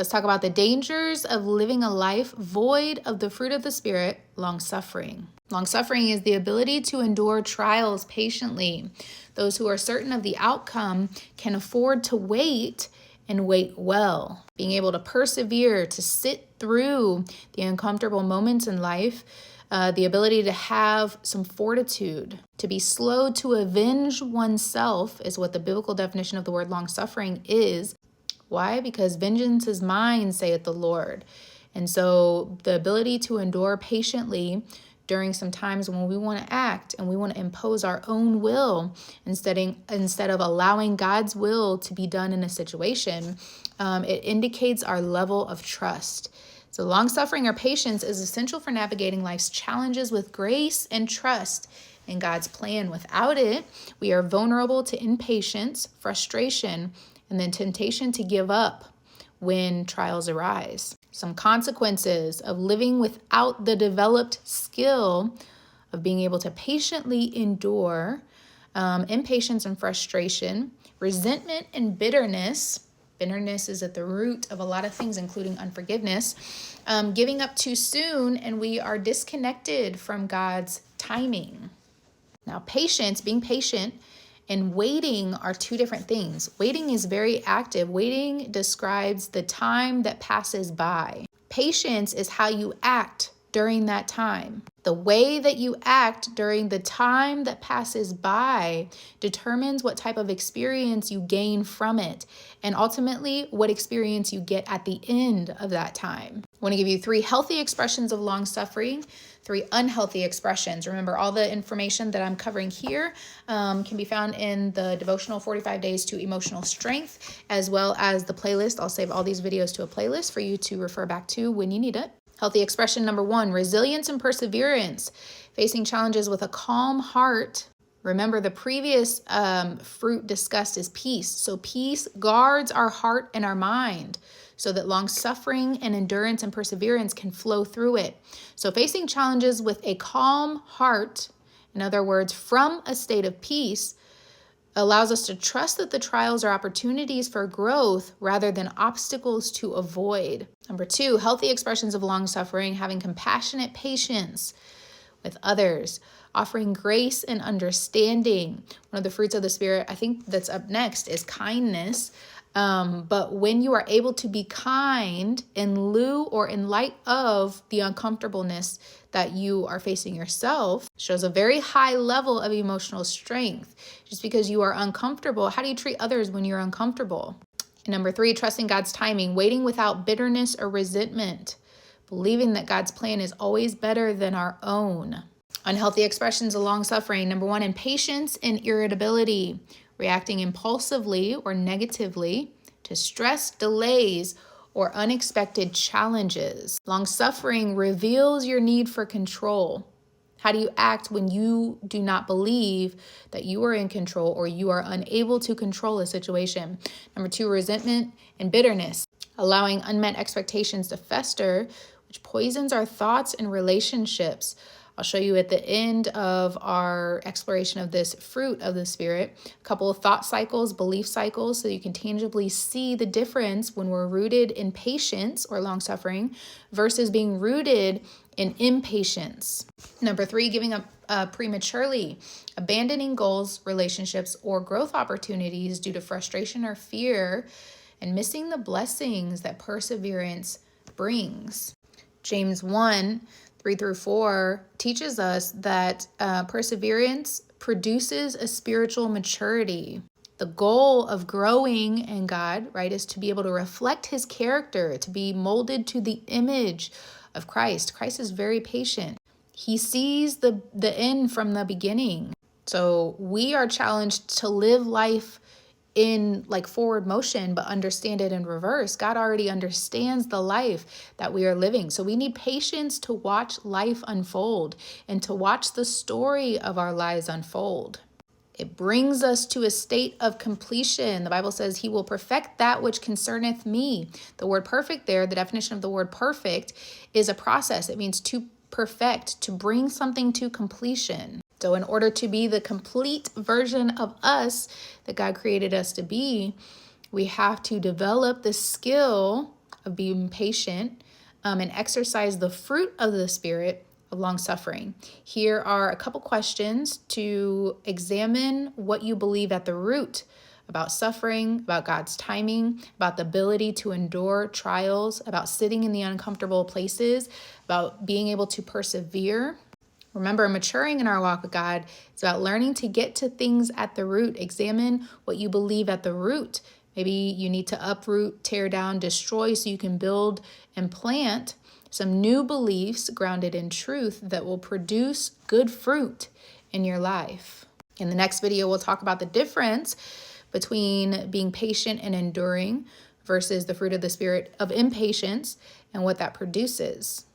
Let's talk about the dangers of living a life void of the fruit of the Spirit, long-suffering. Long-suffering is the ability to endure trials patiently. Those who are certain of the outcome can afford to wait and wait well. Being able to persevere, to sit through the uncomfortable moments in life, the ability to have some fortitude, to be slow to avenge oneself is what the biblical definition of the word long-suffering is. Why? Because vengeance is mine, saith the Lord. And so the ability to endure patiently during some times when we want to act and we want to impose our own will instead of allowing God's will to be done in a situation, it indicates our level of trust. So long-suffering or patience is essential for navigating life's challenges with grace and trust in God's plan. Without it, we are vulnerable to impatience, frustration, and then temptation to give up when trials arise. Some consequences of living without the developed skill of being able to patiently endure impatience and frustration, resentment and bitterness. Bitterness is at the root of a lot of things, including unforgiveness. Giving up too soon, and we are disconnected from God's timing. Now, patience, being patient, and waiting are two different things. Waiting is very active. Waiting describes the time that passes by. Patience is how you act during that time. The way that you act during the time that passes by determines what type of experience you gain from it, and ultimately what experience you get at the end of that time. I want to give you 3 healthy expressions of long-suffering, 3 unhealthy expressions. Remember, all the information that I'm covering here can be found in the devotional 45 Days to Emotional Strength, as well as the playlist. I'll save all these videos to a playlist for you to refer back to when you need it. Healthy expression number 1, resilience and perseverance. Facing challenges with a calm heart. Remember, the previous fruit discussed is peace. So peace guards our heart and our mind so that long-suffering and endurance and perseverance can flow through it. So facing challenges with a calm heart, in other words, from a state of peace, allows us to trust that the trials are opportunities for growth rather than obstacles to avoid. Number 2, healthy expressions of long-suffering, having compassionate patience with others, offering grace and understanding. One of the fruits of the Spirit, I think that's up next, is kindness. But when you are able to be kind in lieu or in light of the uncomfortableness that you are facing yourself, shows a very high level of emotional strength. Just because you are uncomfortable, how do you treat others when you're uncomfortable? And number 3, trusting God's timing, waiting without bitterness or resentment, believing that God's plan is always better than our own. Unhealthy expressions of long-suffering. Number 1, impatience and irritability, reacting impulsively or negatively to stress, delays, or unexpected challenges. Long-suffering reveals your need for control. How do you act when you do not believe that you are in control or you are unable to control a situation? Number 2, resentment and bitterness, allowing unmet expectations to fester, which poisons our thoughts and relationships. I'll show you at the end of our exploration of this fruit of the Spirit, a couple of thought cycles, belief cycles, so you can tangibly see the difference when we're rooted in patience or long-suffering versus being rooted in impatience. Number 3, giving up prematurely, abandoning goals, relationships, or growth opportunities due to frustration or fear, and missing the blessings that perseverance brings. James 1:3-4 teaches us that perseverance produces a spiritual maturity. The goal of growing in God, right, is to be able to reflect his character, to be molded to the image of Christ. Christ is very patient. He sees the end from the beginning. So we are challenged to live life in like forward motion, but understand it in reverse. God already understands the life that we are living. So we need patience to watch life unfold and to watch the story of our lives unfold. It brings us to a state of completion. The Bible says he will perfect that which concerneth me. The word perfect there, the definition of the word perfect is a process. It means to perfect, to bring something to completion. So in order to be the complete version of us that God created us to be, we have to develop the skill of being patient and exercise the fruit of the Spirit of long suffering. Here are a couple questions to examine what you believe at the root about suffering, about God's timing, about the ability to endure trials, about sitting in the uncomfortable places, about being able to persevere. Remember, maturing in our walk with God is about learning to get to things at the root. Examine what you believe at the root. Maybe you need to uproot, tear down, destroy so you can build and plant some new beliefs grounded in truth that will produce good fruit in your life. In the next video, we'll talk about the difference between being patient and enduring versus the fruit of the Spirit of impatience and what that produces.